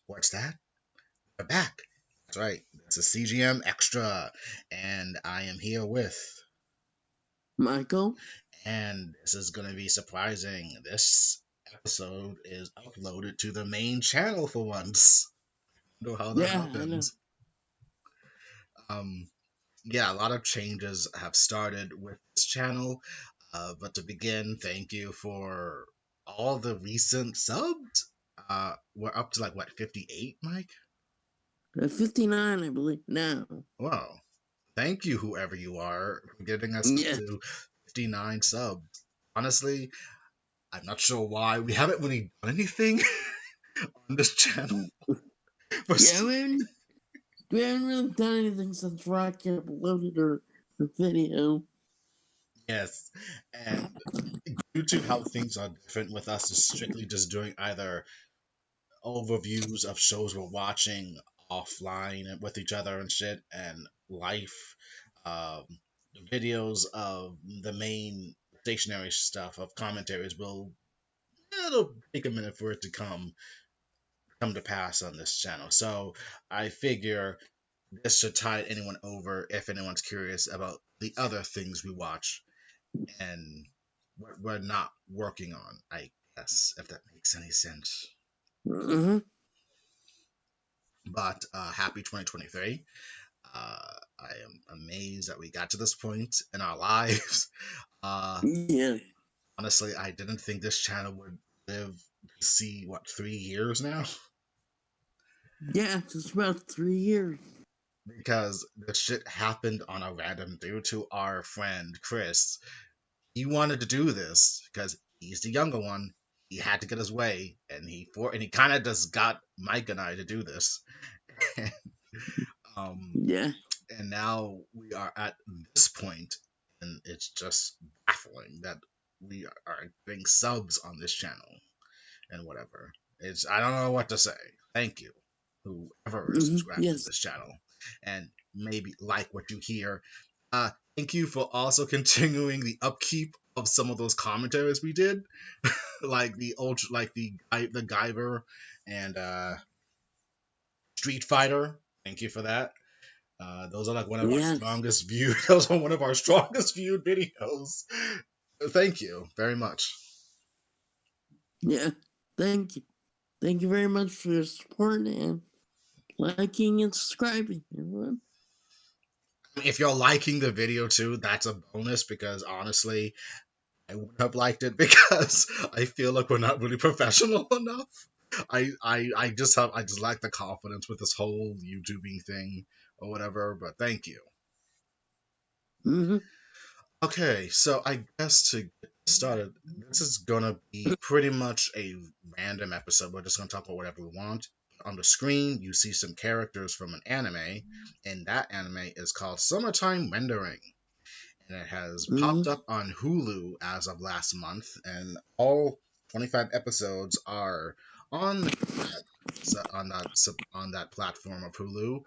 What's that? We're back. That's right. This is CJM Extra, and I am here with, Michael? and this is going to be surprising. This episode is uploaded to the main channel for once. I don't know how that Yeah, I know. happens. Um, yeah, a lot of changes have started with this channel. But to begin, thank you for all the recent subs. We're up to like what, 58, Mike? 59, I believe, now. Wow. Thank you, whoever you are, for getting us up Yeah. to 59 subs. Honestly, I'm not sure why we haven't really done anything on this channel. For Yeah, we haven't really done anything since Rocky uploaded her video. yes, and due to how things are different with us, is strictly just doing either overviews of shows we're watching offline with each other and shit, and life, um, videos of the main stationary stuff of commentaries will it'll take a minute for it to come to pass on this channel. So I figure this should tide anyone over if anyone's curious about the other things we watch and what we're not working on, I guess, if that makes any sense. Mm-hmm. But happy 2023. I am amazed that we got to this point in our lives. Uh, Yeah. honestly, I didn't think this channel would live to see, what, 3 years now? Yeah, just about 3 years. Because this shit happened on a random due to our friend Chris. He wanted to do this because he's the younger one. He had to get his way, and he kind of just got Mike and I to do this. um, Yeah. and now we are at this point, and it's just baffling that we are getting subs on this channel and whatever. It's I don't know what to say. Thank you, whoever is Mm-hmm. subscribed to Yes. this channel, and maybe like what you hear. Thank you for also continuing the upkeep of some of those commentaries we did, like the ultra, like the Guyver and Street Fighter. Thank you for that. Those are like one of our Yes. strongest viewed. Those are one of our strongest viewed videos. Thank you very much. Yeah. Thank you. Thank you very much for your support and liking and subscribing, everyone. If you're liking the video too, that's a bonus because honestly, I wouldn't have liked it because I feel like we're not really professional enough. I just lack the confidence with this whole YouTubing thing or whatever. But thank you. Mm-hmm. Okay, so I guess to get started, this is gonna be pretty much a random episode. We're just gonna talk about whatever we want. On the screen, you see some characters from an anime, and that anime is called Summertime Rendering. And it has popped Mm-hmm. up on Hulu as of last month, and all 25 episodes are on on that platform of Hulu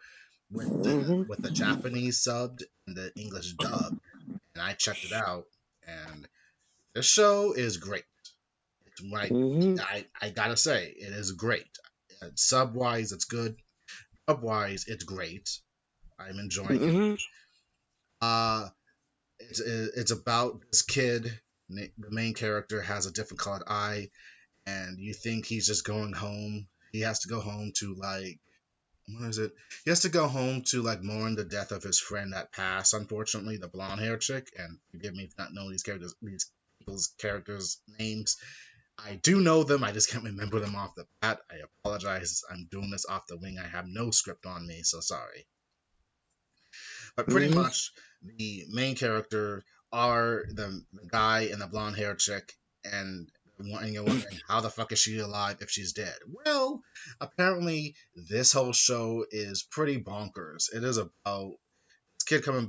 with the Mm-hmm. Japanese subbed and the English dubbed. And I checked it out, and the show is great. It's like Mm-hmm. I gotta say, it is great. Sub wise, it's good. Dub wise, it's great. I'm enjoying it. Mm-hmm. Uh, it's about this kid. The main character has a different colored eye, and you think he's just going home. He has to go home to like what is it? He has to go home to like mourn the death of his friend that passed. Unfortunately, the blonde hair chick. And forgive me for not knowing these people's characters' names. I do know them. I just can't remember them off the bat. I apologize. I'm doing this off the wing. I have no script on me, so sorry. But pretty Mm-hmm. much, the main character are the guy and the blonde hair chick, and you're wondering how the fuck is she alive if she's dead? Well, apparently this whole show is pretty bonkers. It is about this kid home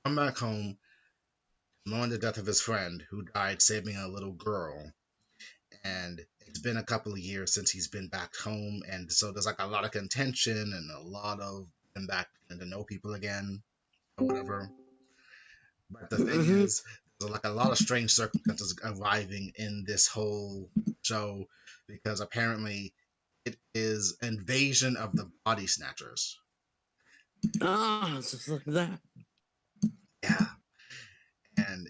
come back home, knowing the death of his friend who died saving a little girl, and it's been a couple of years since he's been back home, and so there's like a lot of contention and a lot of him back and to know people again or whatever. But the thing Mm-hmm. is, So like a lot of strange circumstances arriving in this whole show because apparently it is invasion of the body snatchers. It's just like that. Yeah, and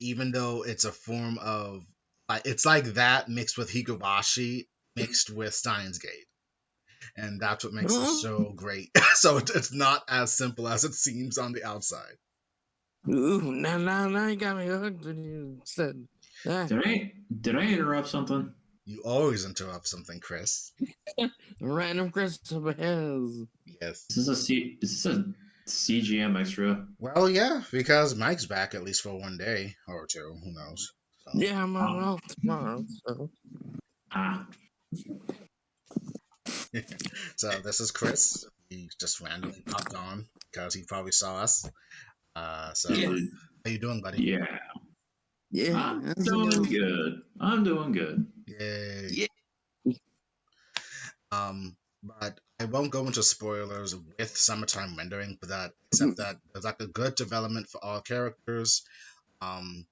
even though it's a form of like it's like that mixed with Higurashi mixed with Steins Gate, and that's what makes the Oh, show great. So it's not as simple as it seems on the outside. ooh, now you got me hooked when you said that. Did I interrupt something? You always interrupt something, Chris. Random Christopher has. Yes. Is this a CGM Extra? Well, yeah, because Mike's back at least for one day or two. Who knows? So, Yeah, I'm off tomorrow, so. Ah, so this is Chris. He just randomly popped on because he probably saw us. So Yeah. how you doing, buddy? yeah. Yeah, I'm how's it doing going? good. I'm doing good. Yay. Yeah. But I won't go into spoilers with summertime rendering for that, except that there's like a good development for all characters. It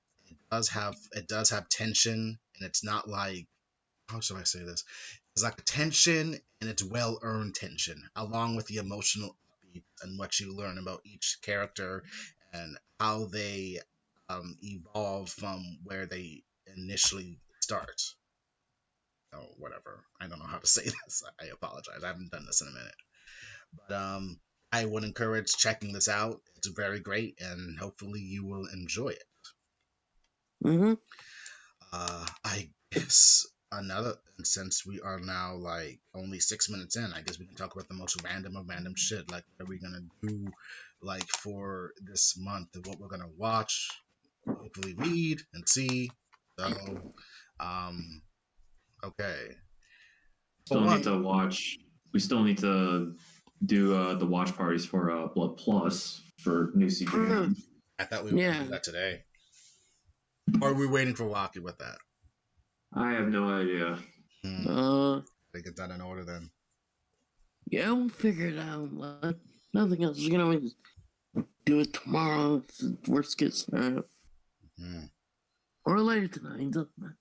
does have tension, and it's not like how should I say this? It's like a tension, and it's well earned tension, along with the emotional upbeat and what you learn about each character and how they evolve from where they initially start. Oh, whatever. I don't know how to say this. I apologize. I haven't done this in a minute. But I would encourage checking this out. It's very great, and hopefully you will enjoy it. Mm-hmm. I guess another, since we are now like only 6 minutes in, I guess we can talk about the most random of random shit. Like, what are we gonna do, like for this month, and what we're gonna watch, hopefully read and see. So, um, okay. For Still need one, to watch. We still need to do the watch parties for Blood Plus for new CJM. I thought we were gonna do Yeah. that today. Or are we waiting for Rocky with that? I have no idea. Gotta get that in order then. Yeah, we'll figure it out. Like, nothing else. You can always do it tomorrow if the worst case scenario. Hmm. Or later tonight. Doesn't matter.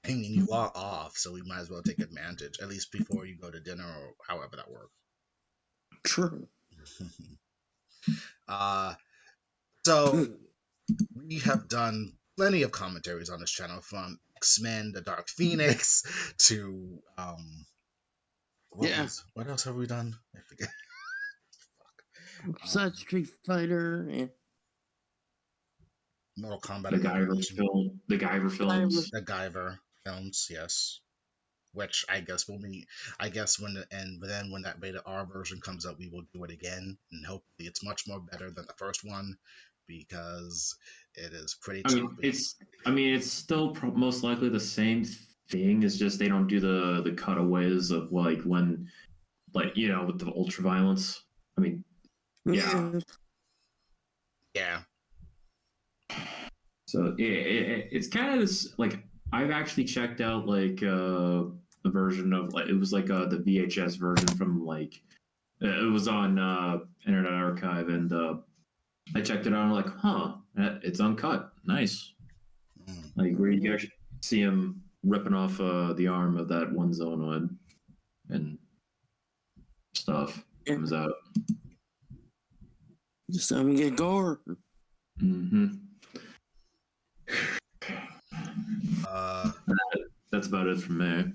I mean, you are off, so we might as well take advantage, at least before you go to dinner or however that works. True. uh, so we have done plenty of commentaries on this channel, from X-Men: The Dark Phoenix to Yeah. what else have we done? I forget. Besides Street Fighter and Mortal Kombat The Guyver Annihilation, film. The Guyver films. the Guyver films, yes. Which I guess will be, I guess when that rated R version comes out, we will do it again, and hopefully it's much more better than the first one because it is pretty I mean, choppy. it's still most likely the same thing. It's just they don't do the cutaways of like when, like with the ultra violence. I mean, yeah. Yeah. So it's kind of this like I've actually checked out like a version of like it was like the VHS version from like it was on Internet Archive, and I checked it out. And I'm like, huh, it's uncut. Nice. Mm. Like where you actually see him ripping off the arm of that one Zonoid and stuff comes out. just having get gore. Mm-hmm. That's about it from me.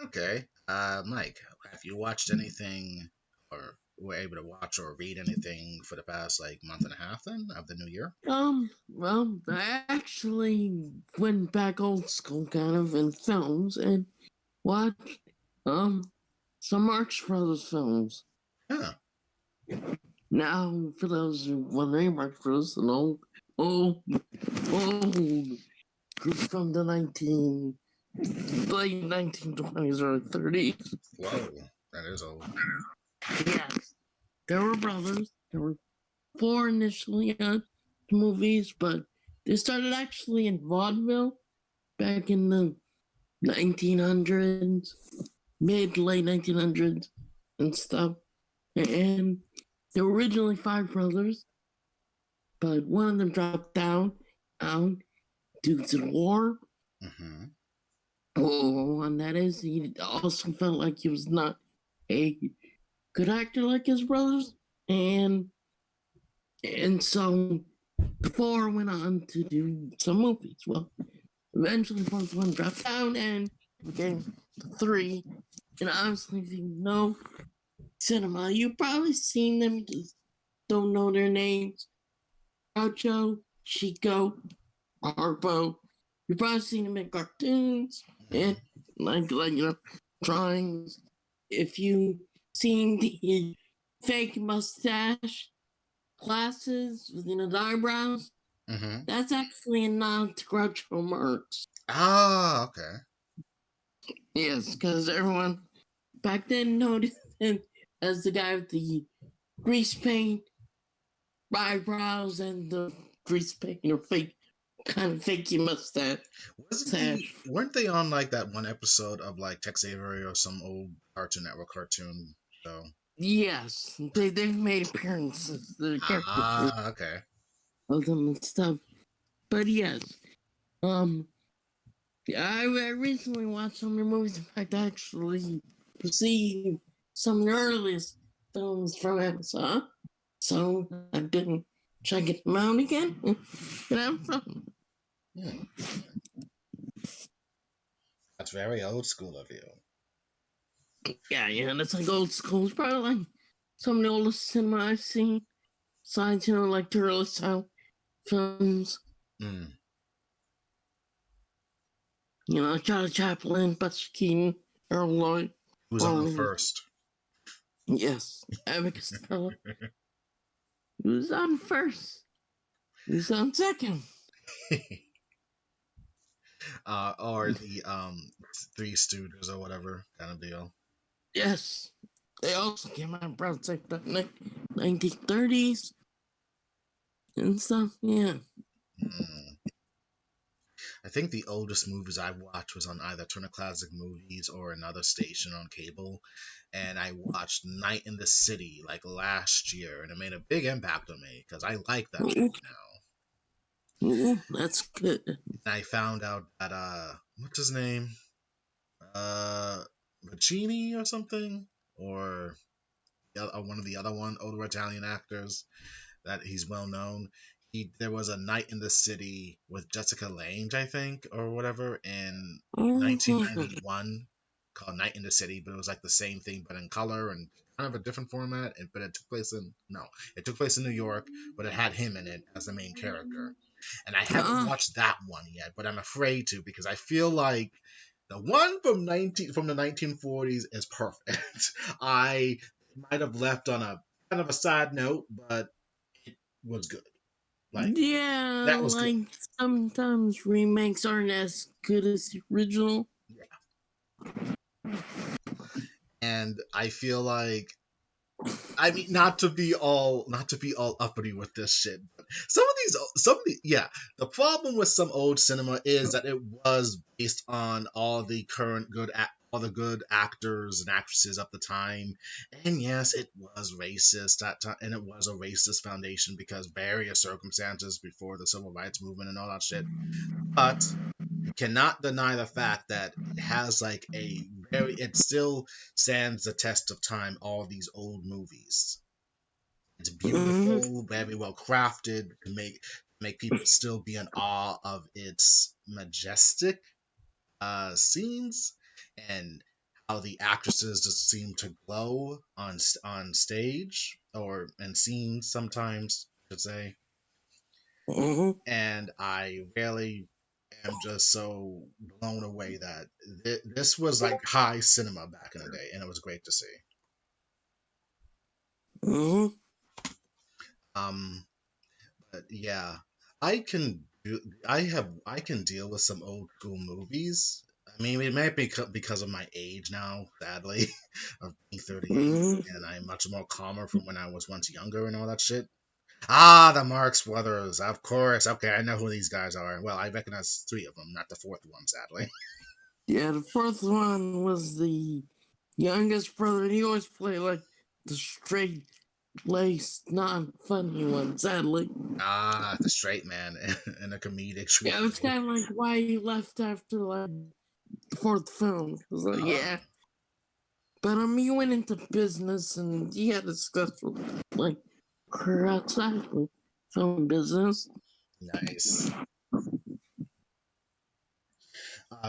Okay. Mike, have you watched anything or were able to watch or read anything for the past like month and a half then of the new year? Well, I actually went back old school kind of in films and watched some Marx Brothers films. Yeah. Now, for those who wondering, Marx Brothers, an old group from the late 1920s or 30s. Whoa, that is old. Yes, there were brothers. There were four initially movies, but they started actually in vaudeville back in the 1900s, late 1900s, and stuff. And there were originally five brothers, but one of them dropped down due to the war. Mm-hmm. One that is, he also felt like he was not a good actor like his brothers, and so the four went on to do some movies. Well, eventually the fourth one dropped down and became the three. And honestly, if you know cinema, you've probably seen them, just don't know their names. Groucho, Chico, Harpo. You've probably seen them in cartoons and Mm-hmm. drawings. If you seen the fake mustache glasses with the eyebrows, Mm-hmm. that's actually a nod to Groucho Marx. Ah, okay. Yes, because everyone back then noticed him as the guy with the grease paint eyebrows and the grease paint or fake kind of fakey mustache. Weren't they on like that one episode of like Tex Avery or some old Cartoon Network cartoon show? Yes, they've made appearances. The characters Ah, okay. of them and stuff. But yes, um, I recently watched some of their movies. In fact, I actually received some of the earliest films from Amazon. So I've been checking them out again. So, Hmm. That's very old school of you. yeah, that's like old school. It's probably like some of the oldest cinema I've seen. Besides, like the early style films. Mm. Charlie Chaplin, Buster Keaton, Earl Lloyd. Who's on first? Yes, Abbott Costello. Who's on first? Who's on second? Or the Three Stooges or whatever kind of deal. Yes. They also came out around the 1930s and stuff. Yeah. Mm. I think the oldest movies I watched was on either Turner Classic Movies or another station on cable, and I watched Night in the City like last year, and it made a big impact on me because I like that movie now. That's good. And I found out that what's his name? Uh, Vicini or something, or one of the other older Italian actors that he's well known. There was a Night in the City with Jessica Lange, I think, or whatever, in Mm-hmm. 1991 called Night in the City, but it was like the same thing but in color and kind of a different format. But it took place in New York, but it had him in it as the main character. And I haven't watched that one yet, but I'm afraid to because I feel like the one from the 1940s is perfect. I might have left on a kind of a sad note, but it was good. Like Yeah, that was good. like sometimes remakes aren't as good as the original. Yeah. And I feel like I mean not to be all uppity with this shit, but yeah, the problem with some old cinema is that it was based on all the good actors and actresses of the time. And yes, it was racist that time, and it was a racist foundation because various circumstances before the civil rights movement and all that shit. But you cannot deny the fact that it still stands the test of time, all these old movies. It's Mm-hmm. beautiful, very well crafted to make people still be in awe of its majestic scenes and how the actresses just seem to glow on stage or in scenes sometimes, I should say. Mm-hmm. And I really am just so blown away that this was like high cinema back in the day, and it was great to see. Mm-hmm. Um, but yeah, I can I can deal with some old school movies. I mean, it might be because of my age now, sadly, of being 38, Mm-hmm. and I'm much more calmer from when I was once younger and all that shit. Ah, the Marx Brothers, of course. Okay, I know who these guys are. Well, I recognize three of them, not the fourth one, sadly. Yeah, the fourth one was the youngest brother, and he always played like the straight place, not funny one, sadly. Ah, the straight man in a comedic Yeah, it's role. kind of like why he left after like the fourth film. It was like, Ah, yeah. But he went into business and he had a successful like career outside of film business. nice.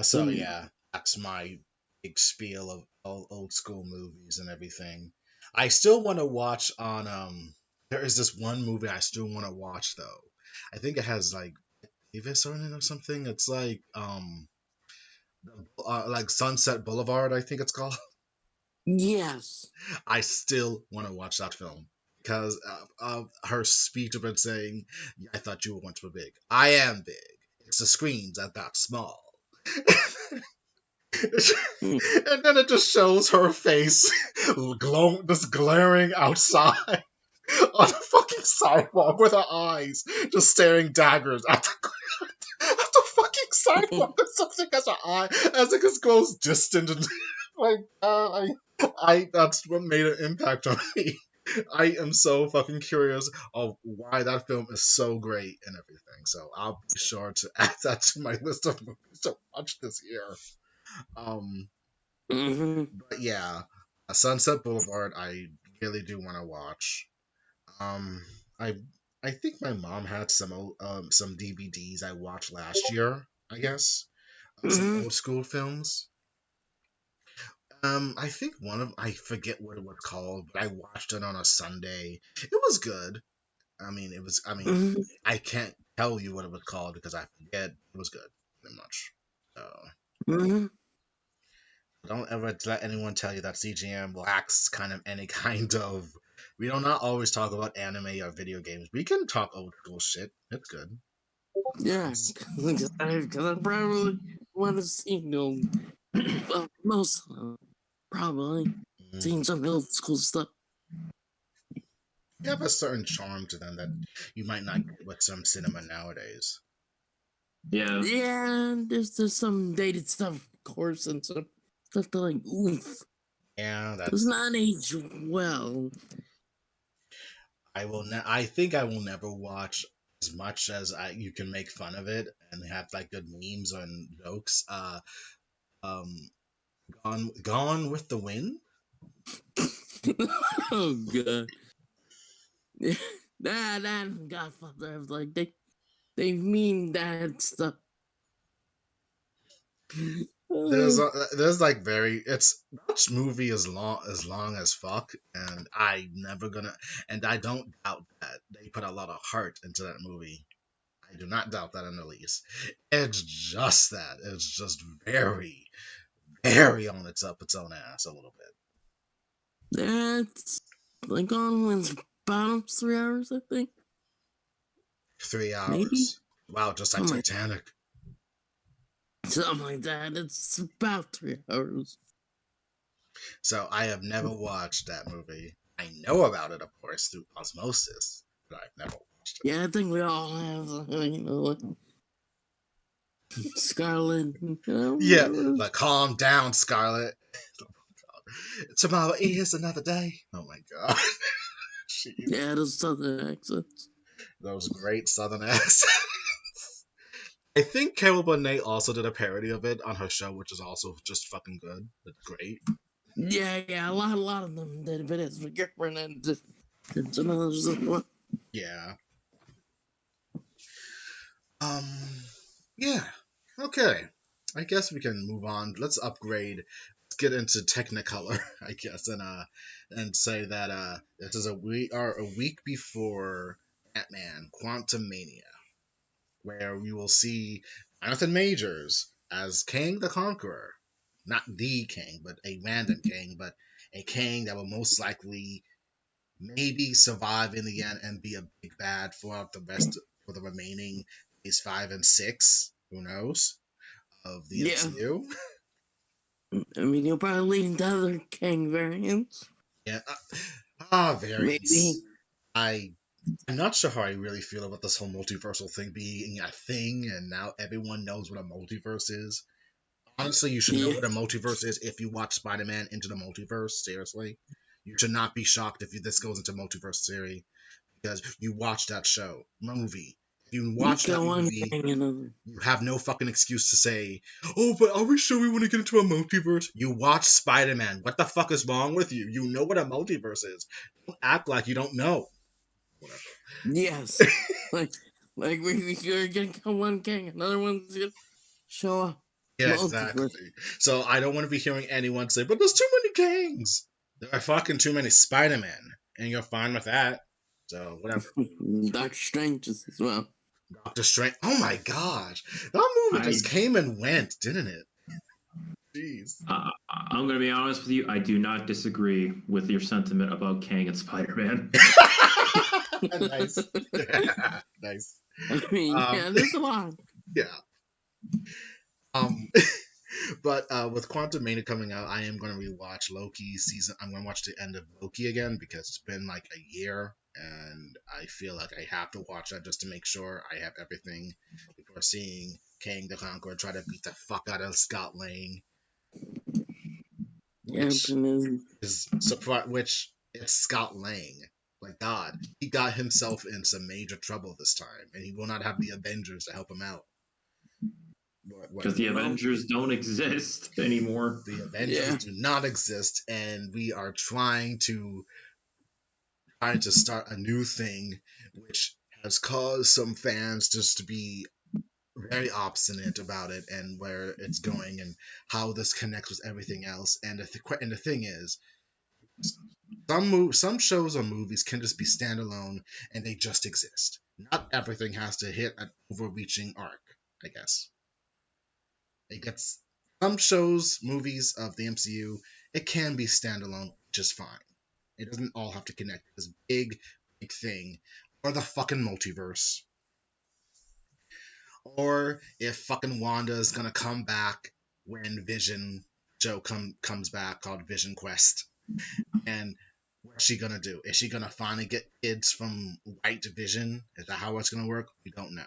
So And yeah, that's my big spiel of old school movies and everything. I still want to watch on There is this one movie I still want to watch though. I think it has like Davis on it or something. It's like Sunset Boulevard. I think it's called. yes. I still want to watch that film because of her speech about saying, "I thought you were once were big. I am big. It's the screens that small." Mm. And then it just shows her face just glaring outside on the fucking sidewalk with her eyes just staring daggers at the fucking sidewalk or something as her eye as it just grows distant and like that's what made an impact on me. I am so fucking curious of why that film is so great and everything. So I'll be sure to add that to my list of movies to watch this year. Um, Hmm. but yeah, Sunset Boulevard, I really do want to watch. Um, I I think my mom had some DVDs I watched last year. I guess some Hmm. old school films. I think I forget what it was called, but I watched it on a Sunday. It was good. I mean, Hmm. I can't tell you what it was called because I forget. It was good, pretty much. So Hmm. don't ever let anyone tell you that CGM lacks kind of any kind of. We do not always talk about anime or video games. We can talk old school shit. It's good. Yeah, It's, because I probably want to see well, most of them probably mm, seen some old school stuff. they have a certain charm to them that you might not get with some cinema nowadays. Yeah. Yeah, and there's some dated stuff, of course, and some stuff that like oof Yeah, does that's. not age well. I think I will never watch as much as you can make fun of it and have like good memes and jokes. Um, Gone with the Wind. Oh god, that Godfather, like they mean that stuff. There's like very it's that movie is long as fuck, and I don't doubt that they put a lot of heart into that movie. I do not doubt that in the least. It's just that it's just very on its own ass a little bit. That's like on when's bottom 3 hours, I think, maybe3 hours. Wow, just like something like Titanic. something like that. It's about 3 hours. So I have never watched that movie. I know about it, of course, through osmosis, but I've never watched it. Yeah, I think we all have, like Scarlet. Yeah, but calm down, Scarlett. Tomorrow is another day. Oh my god. Jeez. Yeah, those southern accents. Those great southern accents. I think Carol Burnett also did a parody of it on her show, which is also just fucking good. It's great. Yeah, a lot of them did, but it's different and some others as well. Yeah. Um. Yeah. Okay. I guess we can move on. Let's upgrade. Let's get into Technicolor, I guess, and say that we are a week before Batman Quantum Mania, where we will see Jonathan Majors as King the Conqueror. Not the king, but a random king, but a king that will most likely maybe survive in the end and be a big bad for the remaining phase 5 and 6. Who knows? Of the Yeah, MCU. I mean, you'll probably lead to other Kang variants. Yeah. Maybe. Variants. I I'm not sure how I really feel about this whole multiversal thing being a thing, and now everyone knows what a multiverse is. Honestly, you should know Yeah. what a multiverse is if you watch Spider-Man Into the Multiverse. Seriously. You should not be shocked if this goes into multiverse theory because you watched that movie. If you You watch that go one movie, gang another. you have no fucking excuse to say, "Oh, but are we sure we want to get into a multiverse?" You watch Spider-Man. What the fuck is wrong with you? You know what a multiverse is. Don't act like you don't know. Whatever. Yes. like you're gonna go one gang, another one's gonna show up. Yeah, Multiverse. exactly. So I don't want to be hearing anyone say, "But there's too many gangs." There are fucking too many Spider-Men, and you're fine with that. So whatever. Doctor Strange as well. Doctor Strange. Oh my gosh, that movie I just came and went, didn't it? Jeez. I'm gonna be honest with you. I do not disagree with your sentiment about Kang and Spider-Man. Nice. Nice. I mean, Um, yeah, there's a lot. yeah. Um, but with Quantum Mania coming out, I am going to rewatch Loki season. I'm going to watch the end of Loki again because it's been like a year, and I feel like I have to watch that just to make sure I have everything before seeing King the Conqueror try to beat the fuck out of Scott Lang, Yeah, which and is surprise. Which it's Scott Lang. Like God, he got himself in some major trouble this time, and he will not have the Avengers to help him out. Because the well, Avengers don't exist anymore. The Avengers yeah. do not exist, and we are trying to start a new thing, which has caused some fans just to be very obstinate about it and where it's going and how this connects with everything else. And the thing is, some shows or movies can just be standalone and they just exist. Not everything has to hit an overreaching arc, I guess. It gets some shows, movies of the MCU, it can be standalone, which is fine. It doesn't all have to connect to this big thing, or the fucking multiverse, or if fucking Wanda is gonna come back when Vision show comes back called Vision Quest, and what's she gonna do? Is she gonna finally get kids from White Vision? Is that how it's gonna work? We don't know.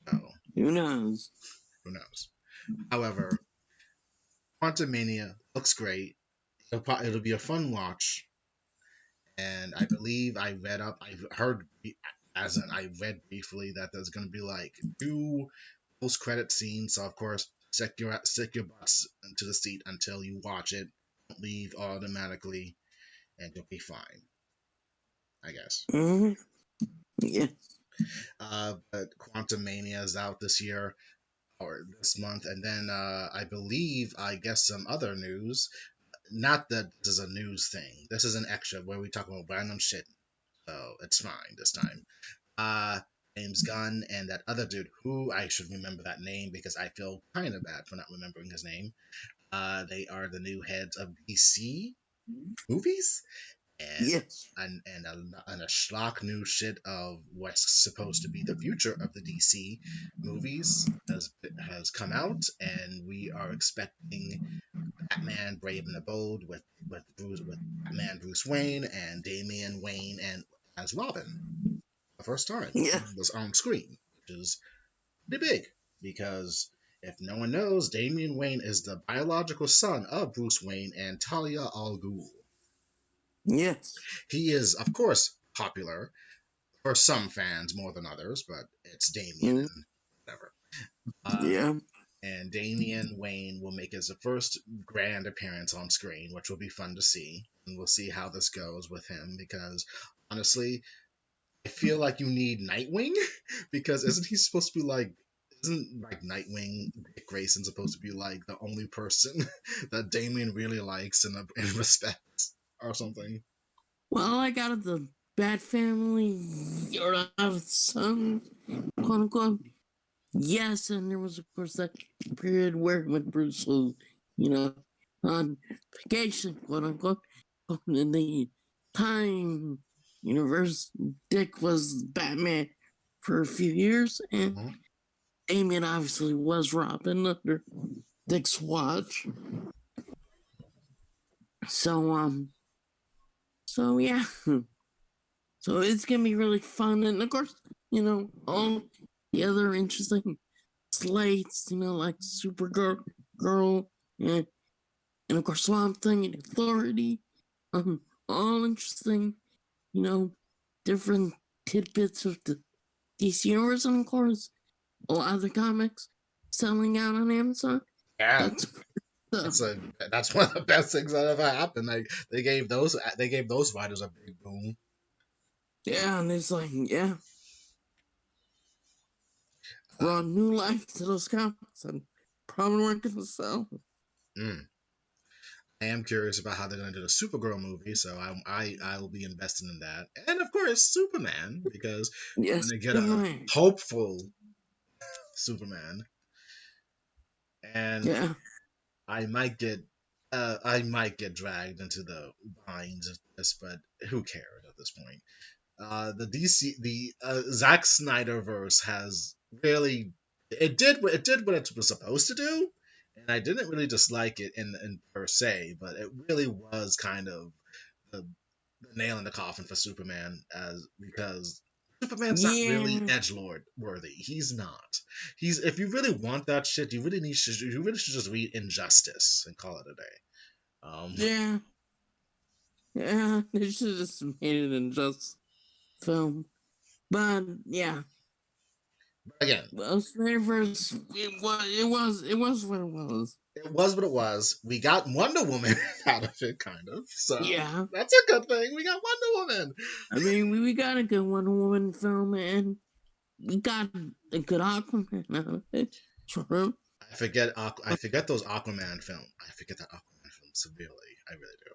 So Who knows? who knows? However, Quantumania looks great. It'll be a fun watch, and I believe I've heard, I read briefly that there's going to be like 2 post-credit scenes. So of course, stick your butts into the seat until you watch it. Don't leave automatically, and you'll be fine, I guess. Mm-hmm. Yeah. But Quantum Mania is out this year or this month, and then I believe I guess some other news. Not that this is a news thing. This is an extra where we talk about random shit. So it's fine this time. James Gunn and that other dude who I should remember that name because I feel kind of bad for not remembering his name. They are the new heads of DC movies, and Yes. and a schlock new shit of what's supposed to be the future of the DC movies has come out, and we are expecting Batman Brave and the Bold with Batman Bruce Wayne and Damian Wayne and as Robin the first time Yeah. was on screen, which is pretty big because if no one knows, Damian Wayne is the biological son of Bruce Wayne and Talia al Ghul. Yes. He is, of course, popular for some fans more than others, but it's Damian and whatever. Yeah. And Damian Wayne will make his first grand appearance on screen, which will be fun to see. And we'll see how this goes with him because honestly, I feel like you need Nightwing because isn't like Nightwing Dick Grayson supposed to be like the only person that Damian really likes and respects or something? Well, I got the Bat Family or out of Sun, quote unquote. Yes, and there was of course that period where when Bruce was, you know, on vacation, quote unquote, in the time universe, Dick was Batman for a few years, and Mm-hmm. Damien obviously was Robin under Dick's watch. So so yeah. So it's gonna be really fun, and of course, all the other interesting slates, like Supergirl, Girl, and of course Swamp Thing and Authority. all interesting, you know, different tidbits of the DC universe, and of course, a lot of the comics selling out on Amazon. Yeah, That's that's a that's one of the best things that ever happened. Like they gave those writers a big boom. yeah, and it's like, yeah, brought new life to those comics and probably weren't gonna sell. Mm. I am curious about how they're going to do the Supergirl movie, so I will be invested in that, and of course Superman because we're Yes, going to get a Superman. hopeful Superman, and Yeah, I might get dragged into the binds of this, but who cares at this point? The Zack Snyder verse has really it did what it was supposed to do, and I didn't really dislike it in per se, but it really was kind of the, the nail in the coffin for Superman as because Superman's not really yeah, edgelord worthy. He's not. He's if you really want that shit, you really should just read Injustice and call it a day. yeah, yeah. They should have just made it in just film. But yeah, Again, well, Snyderverse, it was what it was. it was what it was. We got Wonder Woman out of it, kind of. So Yeah, that's a good thing. We got Wonder Woman. I mean, we got a good Wonder Woman film, and we got a good Aquaman out of it. True. I forget those Aquaman film. I forget that Aquaman film severely. I really do.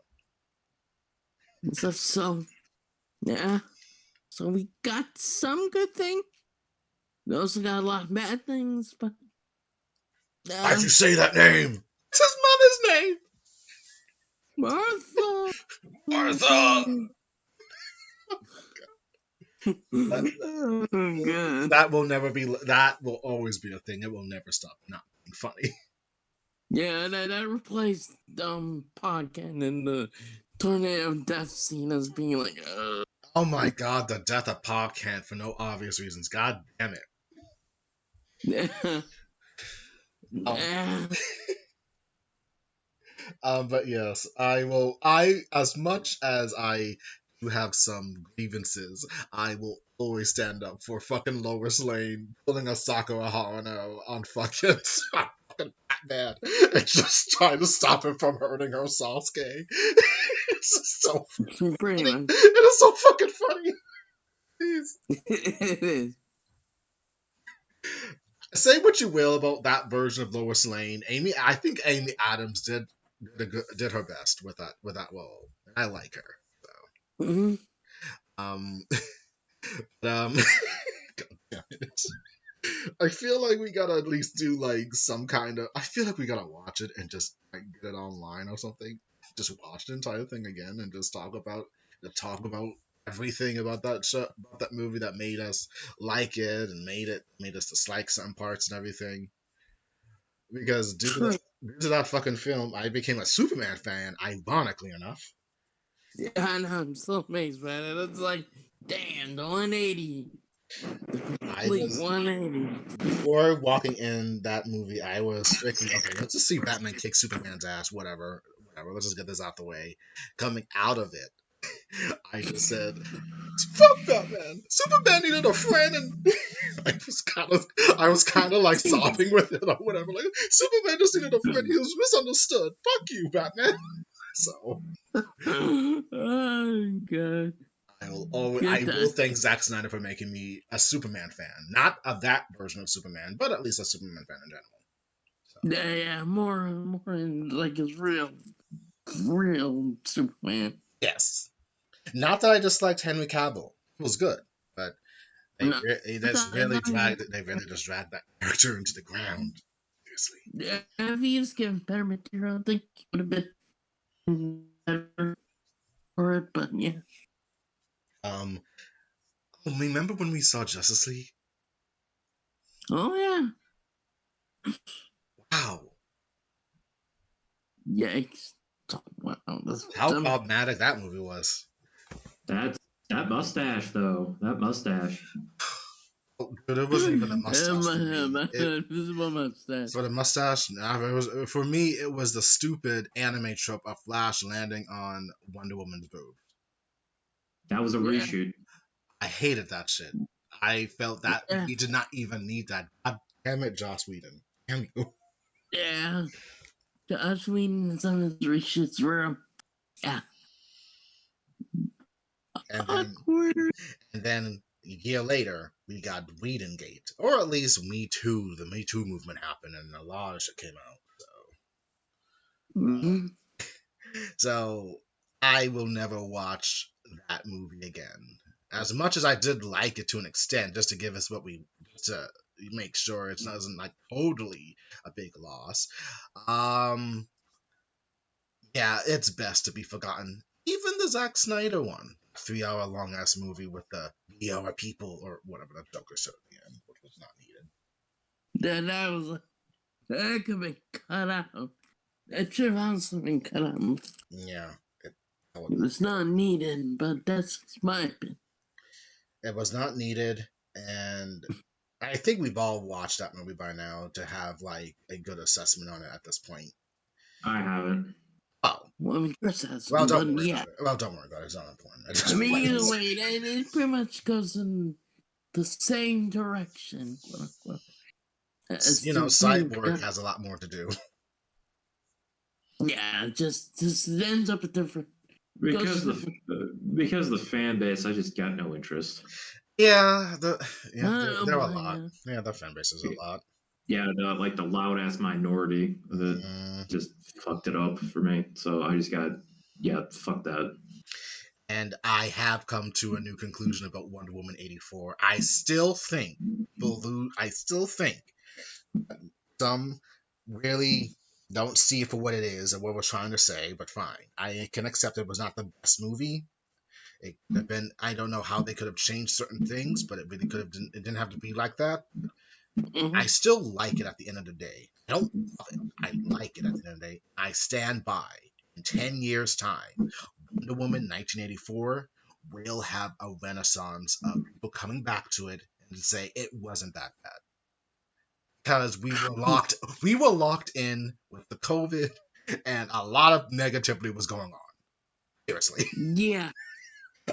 And stuff. So yeah, so we got some good things. We also got a lot of bad things, but Why'd you say that name? It's his mother's name. Martha. Martha. That, Oh, good. that will never be. That will always be a thing. It will never stop not being funny. Yeah, that replaced Podcan and the tornado of death scene as being like, Oh my god, the death of Pa Kent for no obvious reasons. God damn it. yeah, Um, yeah, but yes, I will. I as much as I do have some grievances, I will always stand up for fucking Lois Lane pulling a Sakura Haruno on fucking, on fucking Batman and just trying to stop him from hurting her Sasuke. It's just so pretty funny. much. It is so fucking funny. Jeez. It is. Say what you will about that version of Lois Lane. I think Amy Adams did her best with that role. I like her. So. Mm-hmm. Um, but, God damn it. I feel like we gotta at least do like some kind of. I feel like we gotta watch it and just like get it online or something. Just watch the entire thing again and just talk about everything about that show, about that movie that made us like it and made us dislike some parts and everything. Because True. due to that fucking film, I became a Superman fan. Ironically enough, Yeah, I know. I'm so amazed, man. It's like, damn, the 180. The I complete was 180. before walking in that movie, I was strictly okay. Let's just see Batman kick Superman's ass. Whatever, whatever. Let's just get this out the way. Coming out of it, I just said, "Fuck Batman! Superman needed a friend," and I was kind of like sobbing with it or whatever. Like Superman just needed a friend. He was misunderstood. Fuck you, Batman. So Oh, God. I Good will time. thank Zack Snyder for making me a Superman fan. Not of that version of Superman, but at least a Superman fan in general. So, Yeah, more in like his real Superman. yes. Not that I disliked Henry Cavill. He was good, but No, I they really just dragged that character into the ground. Seriously. if he was given better material, I think he would have been better for it. But yeah, Um, remember when we saw Justice League? oh yeah, Wow, yikes! Wow, how problematic that movie was. That mustache though. That mustache. Oh, dude, it wasn't even the mustache for me. my invisible mustache. For the mustache, nah, it was for me. It was the stupid anime trope of Flash landing on Wonder Woman's boob. That was a Yeah, reshoot. I hated that shit. I felt that yeah, we did not even need that. God damn it, Joss Whedon. Damn you. yeah. Josh Whedon and some of his reshoots were, yeah, And then awkward. and then a year later, we got Whedon Gate, or at least Me Too. The Me Too movement happened, and a lot of shit came out. Mhm. So I will never watch that movie again. As much as I did like it to an extent, just to give us what we to make sure it doesn't like totally a big loss. Um, yeah, it's best to be forgotten. Even the Zack Snyder one, 3 hour long ass movie with the "We Are People" or whatever that Joker said at the end, which was not needed. That was that could be cut out. That should have also been cut out. Yeah, it, It was not needed, but that's my opinion. it was not needed, and I think we've all watched that movie by now to have like a good assessment on it at this point. I haven't. Oh, Well, I mean, Chris has, well, don't but worry yeah. about it. Well, don't worry about it. It's not important. I I just mean, either realized. way, it pretty much goes in the same direction, quote unquote, as You know, to being Cyborg has a lot more to do. yeah, just it ends up a different goes Because to the different. because the fan base, I just got no interest. Yeah, I yeah, don't they're a blame lot. you. Yeah, the fan base is a lot. Yeah, like the loud ass minority that Mm. just fucked it up for me. So I just got fuck that. And I have come to a new conclusion about Wonder Woman 84. I still think I still think some really don't see it for what it is and what we're trying to say, but fine. I can accept it was not the best movie. It could have been. I don't know how they could have changed certain things, but it really could have. It didn't have to be like that. I Mhm. still like it at the end of the day. I don't love it. I like it at the end of the day. I stand by. In 10 years' time, Wonder Woman 1984 will have a renaissance of people coming back to it and say it wasn't that bad. Because we were locked in with the COVID and a lot of negativity was going on. Seriously. Yeah,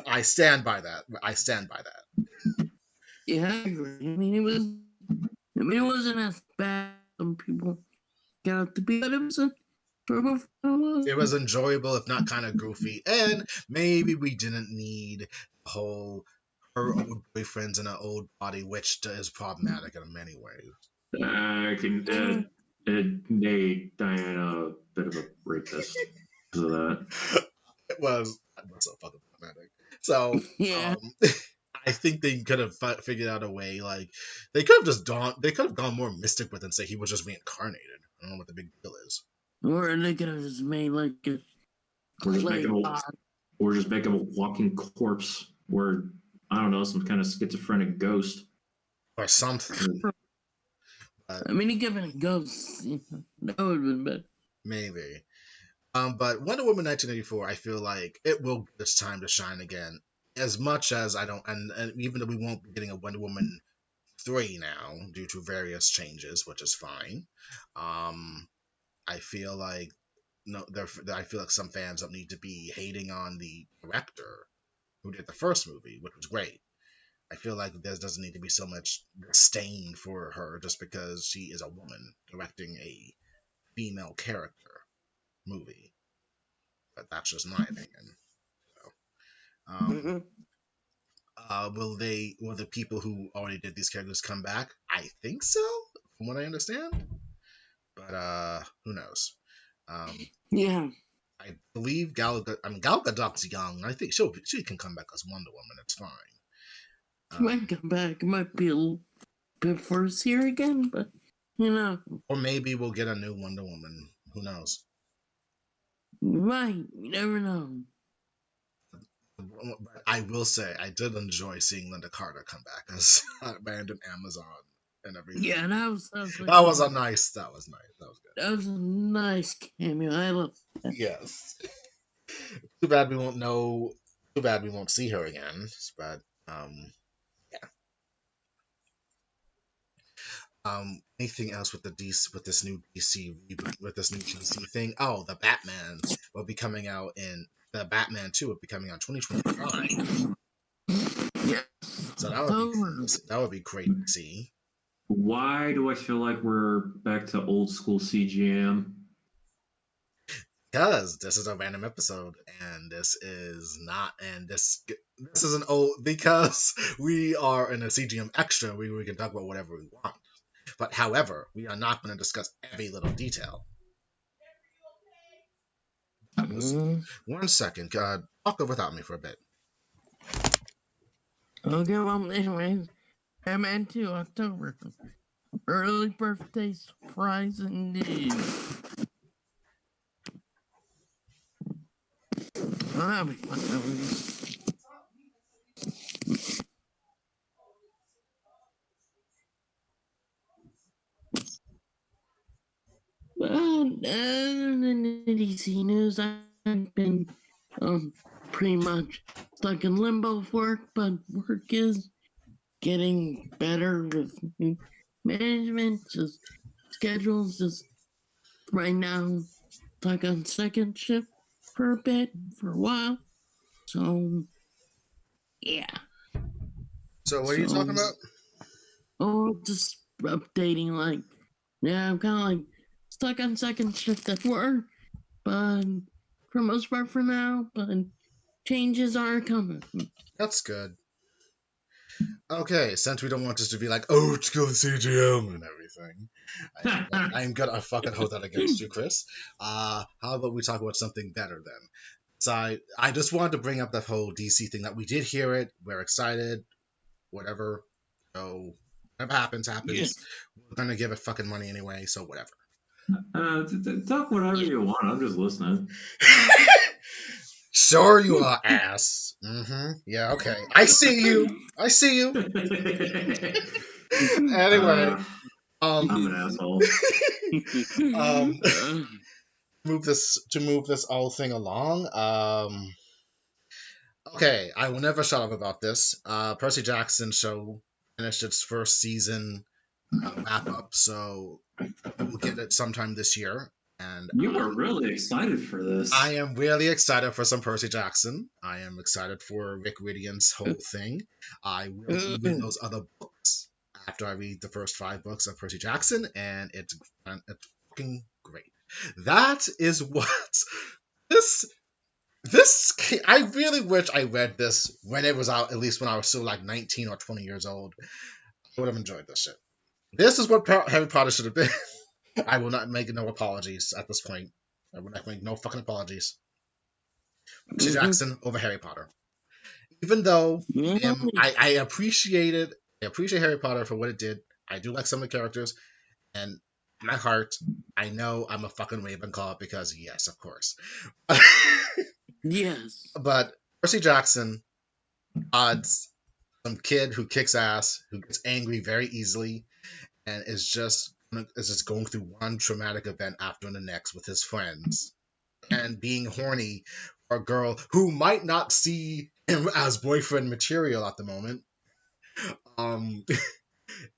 I stand by that. I stand by that. yeah, I agree. I mean, it was. I mean, it wasn't as bad as some people got it to be, but it was a sort of. It was enjoyable, if not kind of goofy, and maybe we didn't need the whole her old boyfriend's in an old body, which is problematic in many ways. I can it made Diana a bit of a rapist because of that. It was so fucking problematic. So, Yeah, I think they could have figured out a way. Like they could have just gone. They could have gone more mystic with it and say he was just reincarnated. I don't know what the big deal is. or they could have just made like a Or just make clay him pot. or just make him a walking corpse, or I don't know, some kind of schizophrenic ghost. Or something. But I mean, he given a ghost. That would have been better. maybe. But Wonder Woman 1984, I feel like it will get its time to shine again. As much as I don't, and even though we won't be getting a Wonder Woman 3 now due to various changes, which is fine. Um, I feel like no, I feel like some fans don't need to be hating on the director who did the first movie, which was great. I feel like there doesn't need to be so much disdain for her just because she is a woman directing a female character movie. But that's just my opinion. So, um, Mm-hmm. will the people who already did these characters come back? I think so, from what I understand. But who knows? Um, Yeah, I believe Gal Gadot's young. I think she can come back as Wonder Woman. It's fine. he might Um, come back. It might be a little bit first here again, but you know, or maybe we'll get a new Wonder Woman. Who knows? we might. You never know. But I will say I did enjoy seeing Linda Carter come back as abandoned Amazon and everything. Yeah, that was like That was a nice. That was nice. That was good. that was a nice cameo. I love that. Yes. Too bad we won't know. Too bad we won't see her again. But yeah. Anything else with the DC with this new DC with this new DC thing? Oh, the Batman will be coming out in the Batman 2 will be coming out 2025. Yeah. So October. that would be great to see. Why do I feel like we're back to old school CGM? Because this is a random episode, and this is not, and this is an old because we are in a CGM Extra. We can talk about whatever we want. But however, we are not going to discuss every little detail. One second, talk without me for a bit. Okay, well, anyways, Batman 2, October. Early birthday surprise indeed. Oh, that'll be fun. But other than the DC news, I've been pretty much stuck in limbo with work, but work is getting better with new management, just schedules, just right now stuck on second shift for a bit, for a while. So, yeah. So what are you talking about? Oh, just updating, like, yeah, I'm kind of like stuck on second shift at work, but for most part for now, but changes are coming. That's good. Okay, since we don't want this to be like, oh, it's go CGM and everything, I'm gonna fucking hold that against you, Chris. How about we talk about something better then? So I just wanted to bring up that whole DC thing that we did hear it. We're excited. Whatever. So whatever happens. Yes. We're gonna give it fucking money anyway. So whatever. Talk whatever you want. I'm just listening. Sure you are, ass. Yeah, okay. I see you. Anyway, I'm an asshole. move this whole thing along. Okay, I will never shut up about this. Percy Jackson show finished its first season wrap up, so we'll get it sometime this year. And you were really excited for this. I am really excited for some Percy Jackson. I am excited for Rick Riordan's whole thing. I will read those other books after I read the first 5 books of Percy Jackson, and it's fucking great. That is what this. I really wish I read this when it was out, at least when I was still like 19 or 20 years old. I would have enjoyed this shit. This is what Harry Potter should have been. I will not make no apologies at this point. I will not make no fucking apologies. Percy Jackson over Harry Potter. Even though I appreciate Harry Potter for what it did. I do like some of the characters, and in my heart, I know I'm a fucking Ravenclaw because yes, of course. Yes. But Percy Jackson odds some kid who kicks ass, who gets angry very easily, and is just going through one traumatic event after the next with his friends, and being horny for a girl who might not see him as boyfriend material at the moment.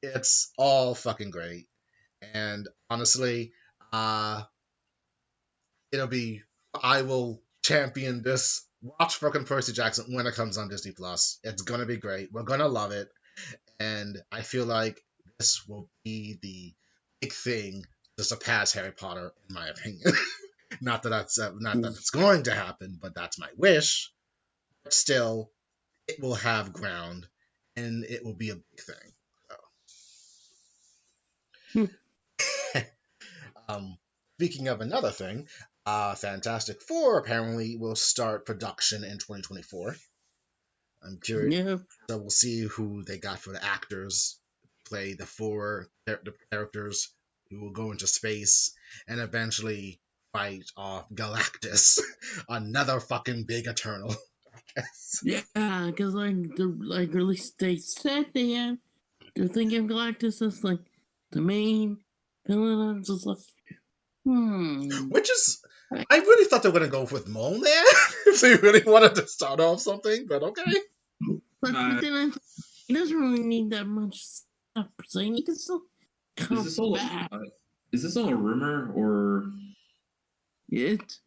It's all fucking great, and honestly, it'll be. I will champion this. Watch fucking Percy Jackson when it comes on Disney Plus. It's gonna be great. We're gonna love it, and I feel like this will be the big thing to surpass Harry Potter, in my opinion. Not that it's going to happen, but that's my wish. But still, it will have ground, and it will be a big thing. So. Speaking of another thing, Fantastic Four apparently will start production in 2024. I'm curious. Yeah. So we'll see who they got for the actors to play the 4 characters who will go into space and eventually fight off Galactus, another fucking big Eternal. I guess. Yeah, because at least they said they're thinking of Galactus as like the main villain. I'm just like, Which is, I really thought they were gonna go with Mole Man if they really wanted to start off something, but okay. But then he doesn't really need that much stuff, so he can still Is come this all? back. Is this all a rumor or? It's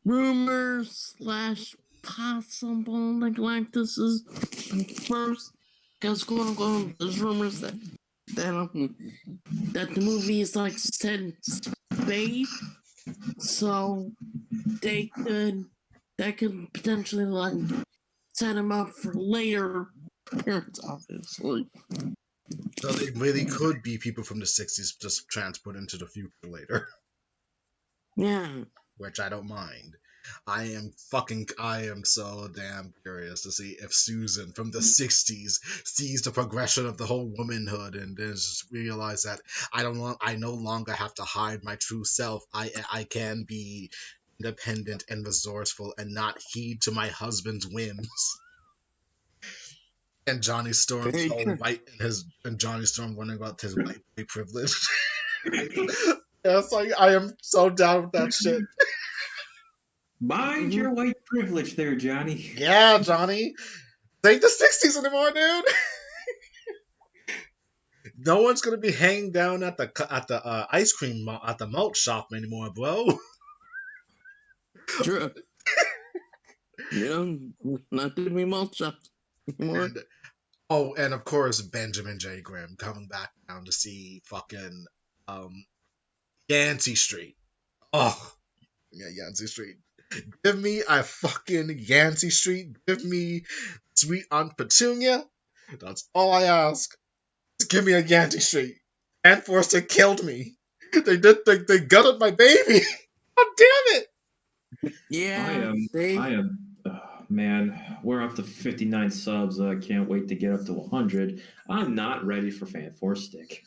rumors slash possible Galactus is first. Because quote unquote, there's rumors that the movie is like set in space, so that could potentially like set him up for later appearance, obviously. So they really could be people from the 60s just transport into the future later, Yeah. which I don't mind. I am so damn curious to see if Susan from the 60s sees the progression of the whole womanhood and then just realize that I no longer have to hide my true self. I can be independent and resourceful and not heed to my husband's whims. And Johnny Storm's Very whole true. white and Johnny Storm wondering about his white boy privilege. Yeah, it's like I am so down with that shit. Mind your white privilege, there, Johnny. Yeah, Johnny. This ain't the 60s anymore, dude. No one's gonna be hanging down at the ice cream at the malt shop anymore, bro. True. Not to be mulch up anymore. And oh, and of course Benjamin J. Grimm coming back down to see fucking um Yancey Street. Oh, yeah, Yancey Street. Give me a fucking Yancey Street. Give me Sweet Aunt Petunia. That's all I ask. Just give me a Yancey Street. Aunt Forster killed me. They gutted my baby. God damn it. Yeah, I am. Man, we're up to 59 subs. I can't wait to get up to 100. I'm not ready for Fan Force Stick.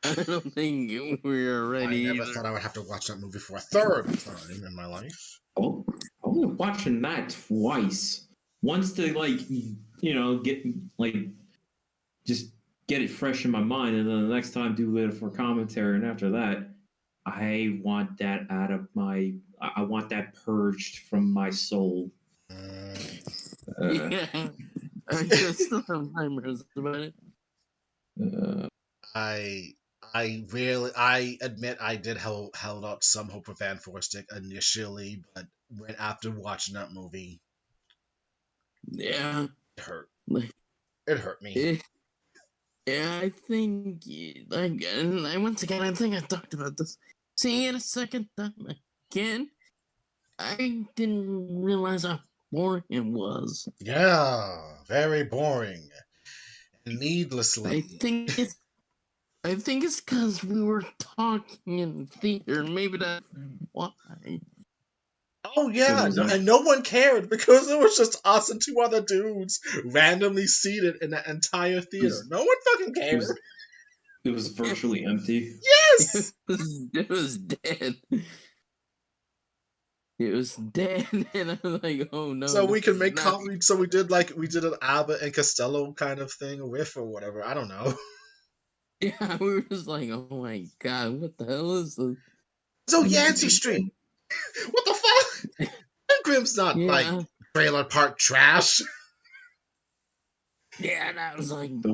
I don't think we're ready I never either. thought I would have to watch that movie for a third time in my life. Oh, I'm only watching that twice. Once to get like just get it fresh in my mind, and then the next time do it for commentary, and after that, I want that out of my. I want that purged from my soul. Yeah, I still have nightmares about it. Uh, I I admit I did held out some hope for Fan Four Stick initially, but when after watching that movie, Yeah, it hurt. like It hurt me. yeah, I think and once again, I think I talked about this. Seeing it a second time again, I didn't realize how boring it was. Yeah, very boring. I Needlessly. think it's because we were talking in the theater. Maybe that's why. Oh because it yeah, was and no one cared because it was just us and two other dudes randomly seated in the entire theater. No one fucking it was cared. it was virtually empty. Yes. It was dead. It was dead, and I was like, "Oh no!" So we This can is make not. comedy. So we did an Abbott and Costello kind of thing, a riff or whatever. I don't know. Yeah, we were just like, "Oh my god, what the hell is this?" So Yancey Street. What the fuck? Grim's not like Yeah, trailer park trash. yeah, that was like The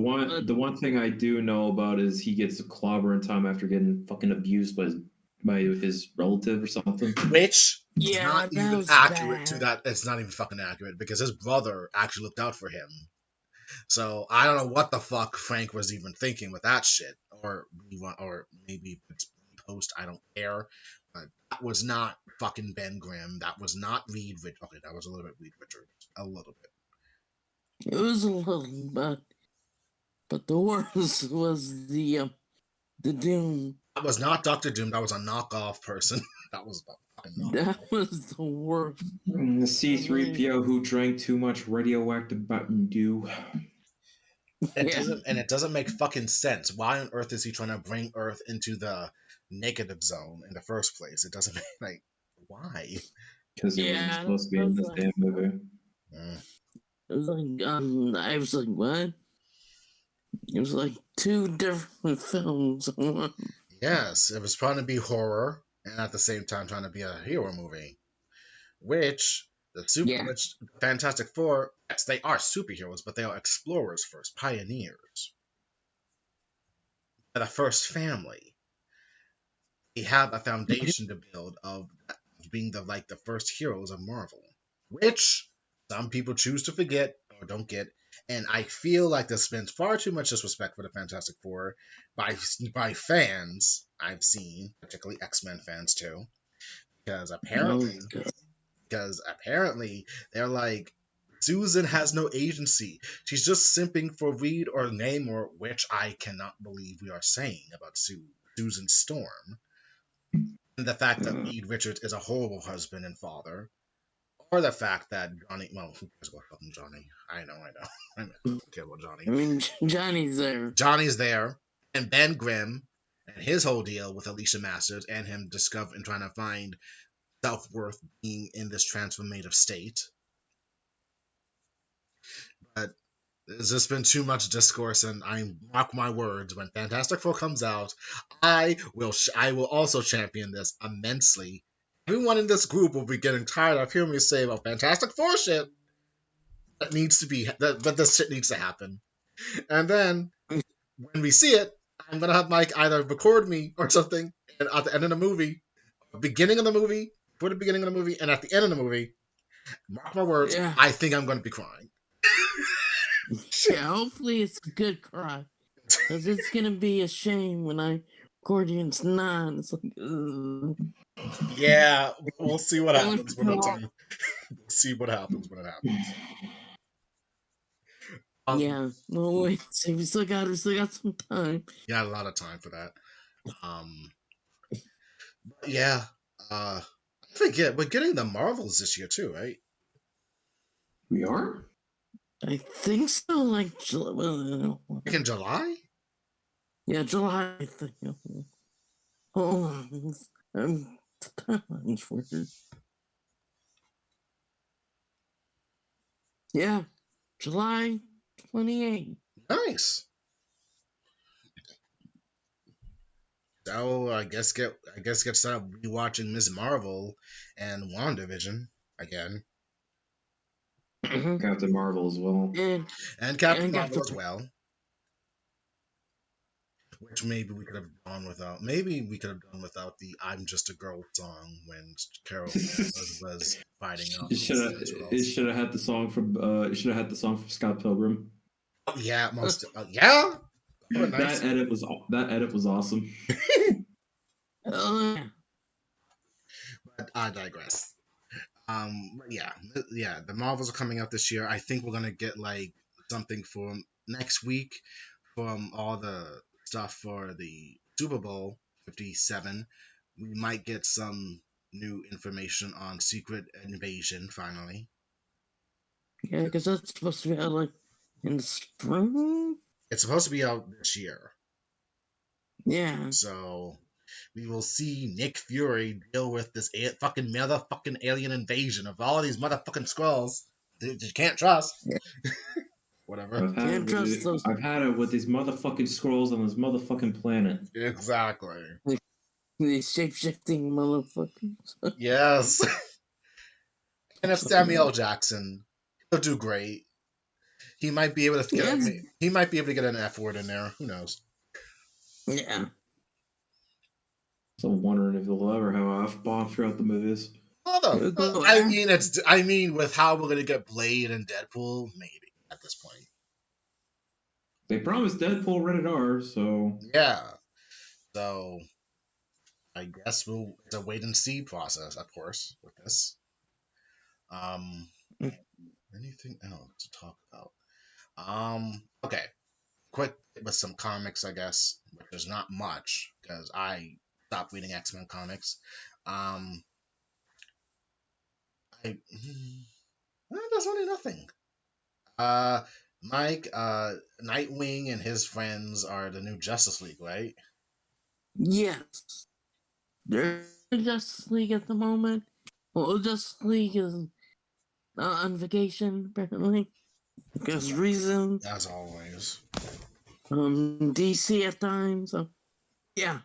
one thing I do know about is he gets a clobber in time after getting fucking abused by his relative or something. Which is yeah, not that even was accurate to bad. that. It's not even fucking accurate because his brother actually looked out for him. So I don't know what the fuck Frank was even thinking with that shit, or maybe it's post. I don't care. But that was not fucking Ben Grimm. That was not Reed Richards. Okay, that was a little bit Reed Richards. A little bit. It was a little, but the worst was the Doom. That was not Doctor Doom. That was a knockoff person. That was a fucking That knockoff. was the worst. The C3PO who drank too much radioactive Mountain Dew. Yeah, It doesn't make fucking sense. Why on earth is he trying to bring Earth into the negative zone in the first place? It doesn't make like why. Because it wasn't yeah, supposed to be that in was this like, damn movie. Mm. it was like, I was like, what? It was like two different films. Yes, it was trying to be horror and at the same time trying to be a hero movie. Which Yeah, which Fantastic Four, yes, they are superheroes, but they are explorers first, pioneers. the first family. They have a foundation to build of being the first heroes of Marvel, which some people choose to forget or don't get. And I feel like there's been far too much disrespect for the Fantastic Four by fans I've seen, particularly X-Men fans too, because Oh, apparently God. because apparently they're like, Susan has no agency. She's just simping for Reed or Namor, which I cannot believe we are saying about Susan Storm. And the fact that Reed Richards is a horrible husband and father. Or the fact that Johnny, well, who cares about fucking Johnny? I know. I don't care about I Johnny. mean, Johnny's there. Johnny's there, and Ben Grimm, and his whole deal with Alicia Masters, and him discovering, trying to find self worth being in this transformative state. But there's just been too much discourse, and I mark my words. When Fantastic Four comes out, I will also champion this immensely. Everyone in this group will be getting tired of hearing me say about Fantastic Four shit. That needs to be that this shit needs to happen. And then when we see it, I'm gonna have Mike either record me or something, and at the end of the movie, beginning of the movie, for the beginning of the movie, and at the end of the movie, mark my words, Yeah. I think I'm gonna be crying. Yeah, hopefully it's a good cry. Because it's going to be a shame when I record you and it's not. It's like, ugh. Yeah, we'll see what I went happens when the to- time. We'll see what happens when it happens. Yeah, no, wait. See, we still got some time. Yeah, a lot of time for that. But yeah. I forget we're getting the Marvels this year too, right? We are? I think so, like, Like in July? yeah, July, I think. Hold on. The timeline's weird. Yeah, July 28th. Nice. So I guess get started rewatching Ms. Marvel and WandaVision again. Captain Marvel as well. And Captain And Marvel Captain as well. Which maybe we could have gone without. Maybe we could have done without the "I'm Just a Girl" song when Carol was fighting off. It should have had the song from Scott Pilgrim. Yeah, yeah. Oh, nice. That edit was awesome. Oh, yeah. But I digress. Yeah. The Marvels are coming out this year. I think we're gonna get like something for next week from all the stuff for the Super Bowl 57. We might get some new information on Secret Invasion finally. Yeah, because that's supposed to be out, like, in the spring? It's supposed to be out this year. Yeah. So we will see Nick Fury deal with this fucking motherfucking alien invasion of all these motherfucking Skrulls that you can't trust. Yeah. Whatever. I've had it with these motherfucking Skrulls on this motherfucking planet. Exactly. These shape-shifting motherfuckers. Yes. And if Samuel L. Jackson, he'll do great. He might be able to get an F word in there. Who knows? Yeah. So I'm wondering if they'll ever have a F-bomb throughout the movies. I mean, with how we're gonna get Blade and Deadpool, maybe at this point. They promised Deadpool rated R, so yeah. So I guess it's a wait and see process, of course, with this. Anything else to talk about? Okay. Quick with some comics, I guess, which is not much because I stopped reading X-Men comics. There's really nothing. Mike, Nightwing and his friends are the new Justice League, right? Yes. They're in Justice League at the moment. Well, Justice League is on vacation, apparently. Because reasons. As always. DC at times. So, yeah.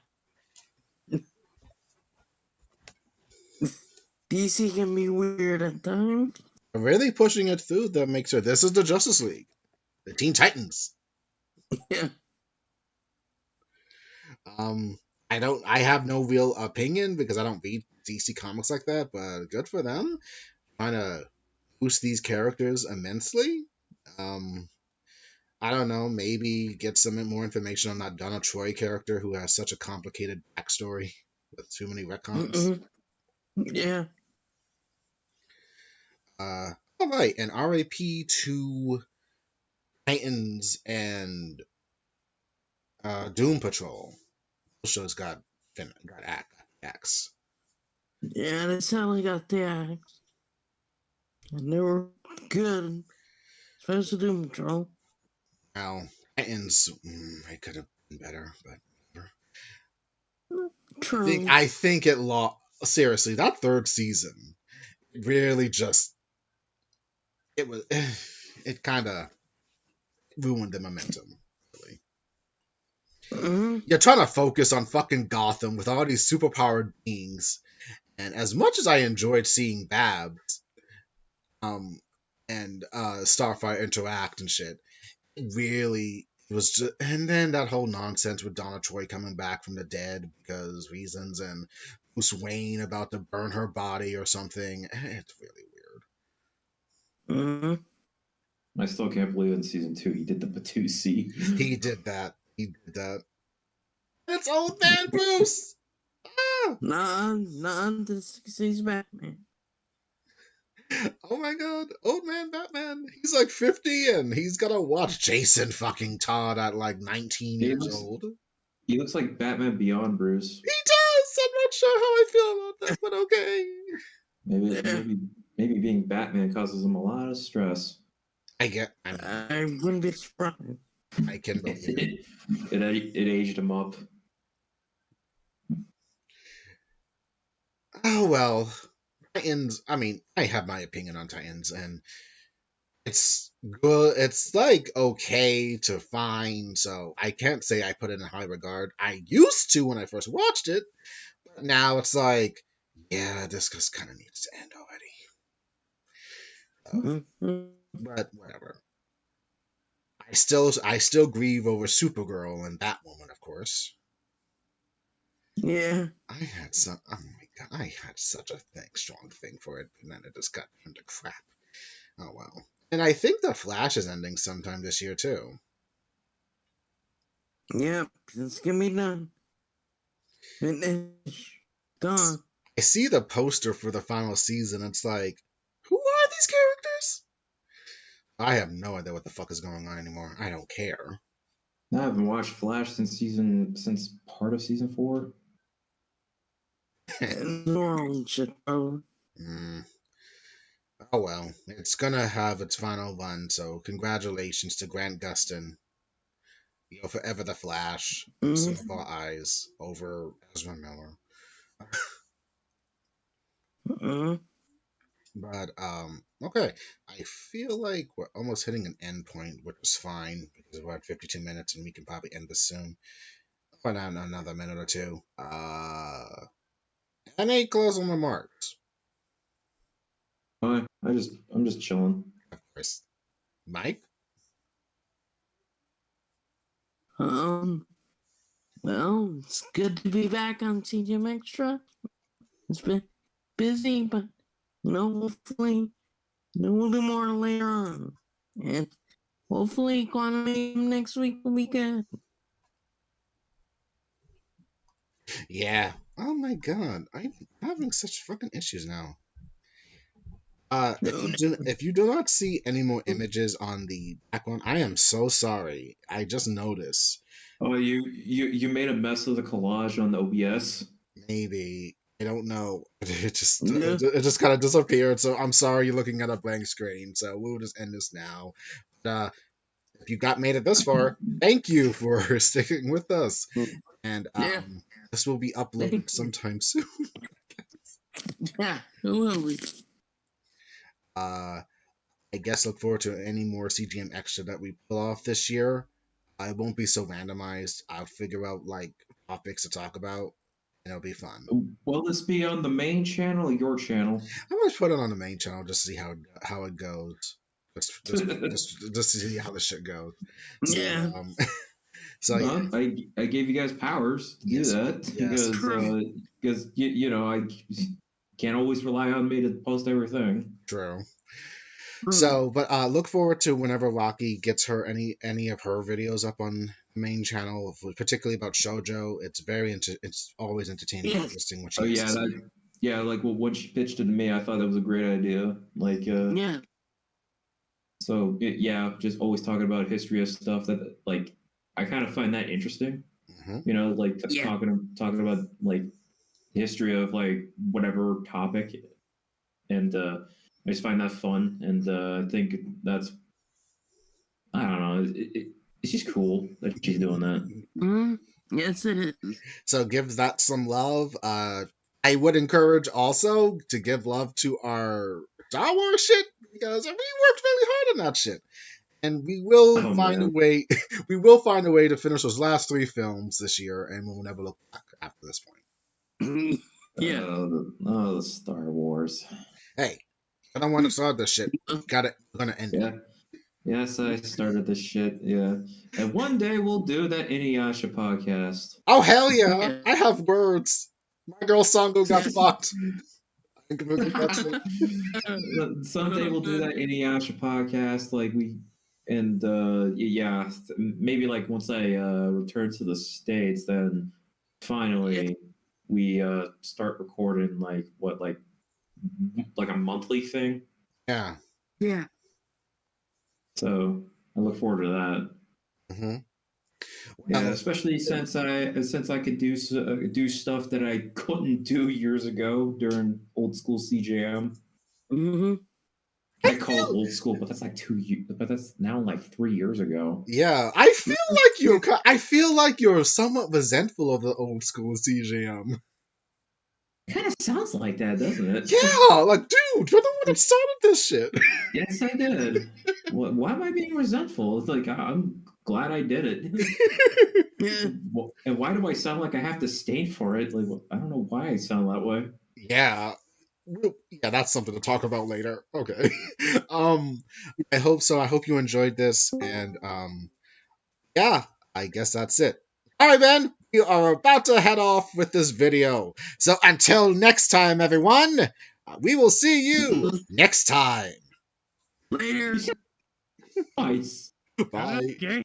DC can be weird at times. Really pushing it through that makes her. This is the Justice League, the Teen Titans. Yeah. I have no real opinion because I don't read DC comics like that, but good for them. Trying to boost these characters immensely. Um, I don't know, maybe get some more information on that Donna Troy character who has such a complicated backstory with too many retcons. Mm-mm. Yeah. All right, and RAP to Titans and Doom Patrol. Those shows got axe. Yeah, they certainly got the axe. And they were good. Especially Doom Patrol. Now Titans, it could have been better, but whatever. True. I think it lost. Seriously, that third season really just it was it kind of ruined the momentum. Really, Mm-hmm. you're trying to focus on fucking Gotham with all these superpowered beings, and as much as I enjoyed seeing Babs, um, and Starfire interact and shit, it really was just, and then that whole nonsense with Donna Troy coming back from the dead because reasons, and Bruce Wayne about to burn her body or something. It's really weird. Mm-hmm. I still can't believe in season 2 he did the Batusi. He did that. He did that. It's old man Bruce. Ah! Not the 60s Batman. Oh my god, old man Batman. He's like 50 and he's gotta watch Jason fucking Todd at like 19 He years looks, old. he looks like Batman Beyond Bruce. He does! I'm not sure how I feel about that, but okay. Maybe being Batman causes him a lot of stress. I mean, I wouldn't be surprised. I can believe it. It aged him up. Oh well. Titans, I mean, I have my opinion on Titans, and it's good. It's like okay to fine, so I can't say I put it in high regard. I used to when I first watched it, but now it's like, yeah, this just kind of needs to end already. Mm-hmm. But whatever. I still grieve over Supergirl and Batwoman, of course. Yeah. I had some. Oh my god, I had such a strong thing for it, and then it just got turned to crap. Oh well. And I think the Flash is ending sometime this year too. Yep. It's gonna be done. It's gone. I see the poster for the final season. It's like, who are these characters? I have no idea what the fuck is going on anymore. I don't care. I haven't watched Flash since part of season 4. And the world shit, bro. Oh well, it's gonna have its final run. So congratulations to Grant Gustin. You're forever the Flash. Some of our eyes over Ezra Miller. Mm-hmm. But okay. I feel like we're almost hitting an end point, which is fine because we're at 52 minutes and we can probably end this soon. Or not another minute or two. Any closing remarks? I'm just chilling. Of course. Mike? Well, it's good to be back on CJM Extra. It's been busy, but hopefully we'll do more later on. And hopefully Quantum next week will be good. Yeah. Oh my god. I'm having such fucking issues now. If you do not see any more images on the background, I am so sorry. I just noticed. Oh, you made a mess of the collage on the OBS. Maybe I don't know. It Yeah. just kind of disappeared. So I'm sorry you're looking at a blank screen. So we'll just end this now. But, if you made it this far, thank you for sticking with us. And Yeah. this will be uploaded sometime soon. Yeah, it will be. I guess look forward to any more CGM Extra that we pull off this year. I won't be so randomized. I'll figure out like topics to talk about, and it'll be fun. Will this be on the main channel or your channel? I'm gonna put it on the main channel just to see how it goes. Just to see how the shit goes. So, Yeah. So yeah, I gave you guys powers to do yes, that yes, True. because you know I can't always rely on me to post everything. true. True. So, but look forward to whenever Rocky gets her any of her videos up on the main channel, particularly about shojo. It's always entertaining and Yes. interesting what Oh she has to yeah, say. like when she pitched it to me, I thought that was a great idea. Yeah. Yeah, just always talking about history of stuff that like I kind of find that interesting. Hmm. You know, like Yeah. talking about like history of like whatever topic, and I just find that fun, and I think that's I don't know, it's just cool that she's doing that. Mm, yes, it is. So give that some love. I would encourage also to give love to our Star Wars shit because we worked really hard on that shit, and we will Oh find a man, way. We will find a way to finish those last three films this year, and we'll never look back after this point. Yeah. the Star Wars. Hey, I don't want to start this shit. Got it. We're gonna end it. Yeah, yes, I started this shit. Yeah, and one day we'll do that Inuyasha podcast. Oh hell yeah! Yeah. I have words. My girl Sango got fucked. I can believe that shit. Someday we'll do that Inuyasha podcast, like we, and yeah, maybe like once I return to the States, then Yeah. finally we start recording like a monthly thing. Yeah. Yeah. So I look forward to that. Hmm. Yeah, Well, especially since I could do stuff that I couldn't do years ago during old school CJM. Mm-hmm. I I call it feel old school, but that's like 2 years. But that's now like 3 years ago. yeah. I feel like you're somewhat resentful of the old school CJM. It kind of sounds like that, doesn't it? Yeah, like dude, you're the one that started this shit. Yes, I did. Why am I being resentful? It's like I'm glad I did it. Yeah. And why do I sound like I have to stain for it? Like I don't know why I sound that way. Yeah. Yeah, that's something to talk about later. Okay. um I hope so. I hope you enjoyed this and yeah, I guess that's it. All right, man. We are about to head off with this video. So until next time, everyone, we will see you next time. Later. Nice. Bye. Okay.